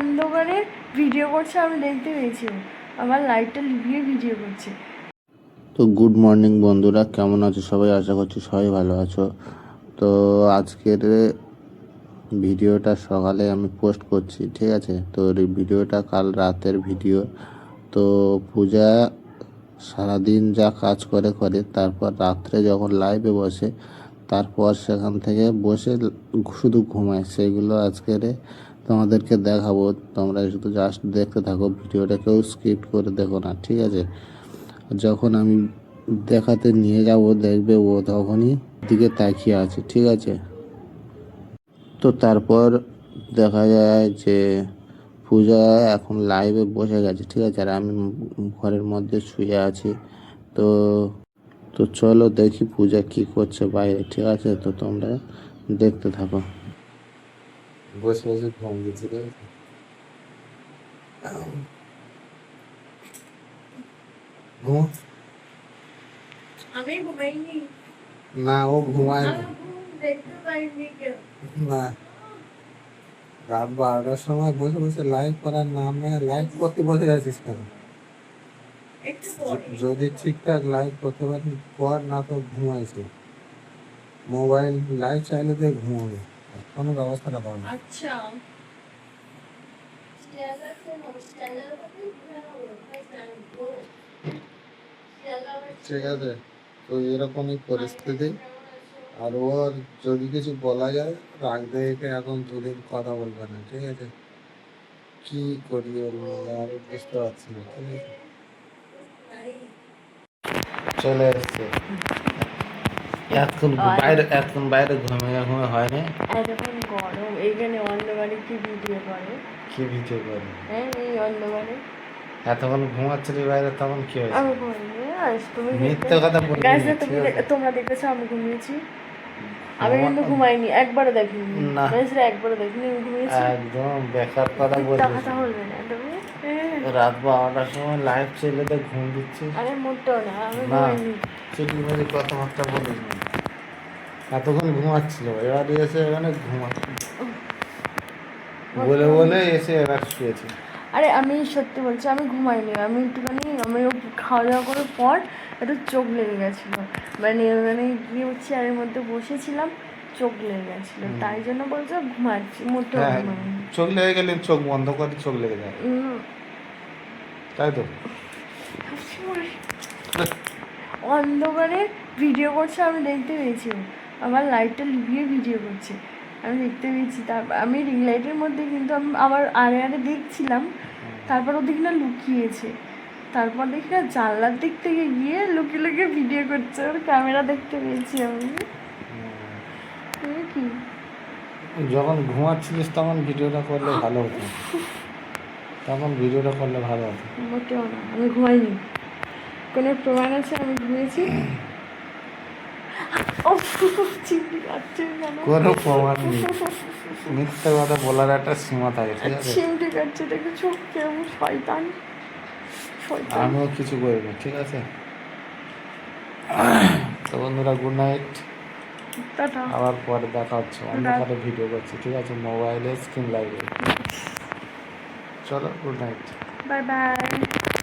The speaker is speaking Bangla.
অন্ধকারে ভিডিও করছে, আমি দেখতে পেয়েছি আমার লাইটটা লিভিয়ে ভিডিও করছে। তো গুড মর্নিং বন্ধুরা, কেমন আছো সবাই? আশা করছি সবাই ভালো আছো। তো আজকের ভিডিওটা সকালে আমি পোস্ট করছি, ঠিক আছে? তো এই ভিডিওটা কাল রাতের ভিডিও। তো পূজা সারাদিন যা কাজ করে তারপর রাত্রে যখন লাইভে বসে, তারপর সেখান থেকে বসে শুধু ঘুমায়, সেগুলো আজকের তোমাদেরকে দেখাবো। তোমরা শুধু জাস্ট দেখতে থাকো, ভিডিওটা কেউ স্কিপ করে দেখো না, ঠিক আছে? যখন আমি দেখাতে নিয়ে যাব, দেখবে ও তখনই দিকে তাকিয়ে আছে, ঠিক আছে? তো তারপর দেখা যায় যে পূজা এখন লাইভে বসে গেছে, ঠিক আছে? আর আমি ঘরের মধ্যে শুয়ে আছি। তো তো চলো দেখি পূজা কি করছে বাইরে, ঠিক আছে? তো তোমরা দেখতে থাকো। বসে বসে ঘুম দিচ্ছে, ঠিক আছে? ঘুম আমি ঘুমাইনি। না, ও ঘুমায় না। দেখতে পাইনি কেউ। না, রাত 12টার সময় বসে বসে লাইভ করার নামে লাইভ করতে বসে যাচ্ছিস কেন? যদি ঠিকঠাক লাইভ করতে পারি কর, না তো ঘুমাইছি। মোবাইল লাইভ চাইলে তো ঘুমাবে, কোনো ব্যবস্থাটা পাবো না। আচ্ছা, ঠিক আছে, তো এরকমই পরিস্থিতি। আর ওর যদি কিছু বলা যায়, রাগ দেখে এখন দুদিন কথা বলবে না, ঠিক আছে? কি করি ওর মধ্যে আমি বুঝতে পারছি না, ঠিক আছে? চলে এসছে এখন বাইরে ঘুমিয়ে হয় না। এতক্ষণ গরম, এইখানে অন্ধকারে কি ভিডিও করে? কি ভিডিও করে? হ্যাঁ, এই অন্ধকারে এতক্ষণ ঘুমাচ্ছিলি বাইরে, তখন কি হয়েছে? আমি ঘুমাইনি। তুমি মিথ্যে কথা বলবি গাইস, না, তুমি ঠিক আছে? তোমরা দেখেছো আমি ঘুমিয়েছি? আমি কিন্তু ঘুমাইনি, একবারও দেখিনি। না, গাইসরা একবারও দেখিনি আমি ঘুমিয়েছি। একদম বেকার কথা মিথ্যা বলছিস। কথা বলবে না তুমি। রাত 12টার সময় লাইভ চলে তো ঘুম দিচ্ছে আরে মোটেও না, আমি না। ঘুমাইনি। চিটিমারি কথাবার্তা বলিস না। এতক্ষণ ঘুমাচ্ছিল, এবার এসে এখানে বলে বলে এসে এবার শুয়েছে। আরে আমি সত্যি বলছি, আমি ঘুমাইনি। আমি একটুখানি খাওয়া দাওয়া করার পর একটু চোখ লেগে গেছিলো, মানে গিয়ে চেয়ারের মধ্যে বসেছিলাম, চোখ লেগে গেছিলো, তাই জন্য বলছে ঘুমাচ্ছি, মোটেও হ্যাঁ, ঘুমাইনি। চোখ লেগে গেলে চোখ বন্ধ করে চোখ লেগে যায়, তাই তো? অন্ধকারে ভিডিও করছে, আমি দেখতে পেয়েছি আমার লাইটটা লিভিয়ে ভিডিও করছে, আমি দেখতে পেয়েছি। তারপর আমি রিং লাইটের মধ্যে কিন্তু আমি আবার আড়ে আড়ে দেখছিলাম, তারপর ও দেখি না লুকিয়েছে, তারপর দেখি না জানলার দিক থেকে গিয়ে লুকিয়ে লুকিয়ে ভিডিও করছে, ওর ক্যামেরা দেখতে পেয়েছি আমি। কি যখন ঘুমাচ্ছিলিস তখন ভিডিওটা করলে ভালো হতো, তখন ভিডিওটা করলে ভালো হতো। মোটেও না, আমি ঘুমাইনি। কোনো প্রমাণ আছে আমি ঘুমিয়েছি? কোনো প্রমাণ নেই, মিথ্যা কথা বলার একটা সীমা থাকে, ঠিক আছে? চিমটি কাটছে দেখেছো, কেমন শয়তান শয়তান। আমিও কিছু করিনি, ঠিক আছে? তো বন্ধুরা, গুড নাইট। টাটা। আবার পরে দেখা হচ্ছে, অন্ধকারে ভিডিও করছি, ঠিক আছে? মোবাইলে স্ক্রিন লাইভে। চলো, গুড নাইট। Bye bye.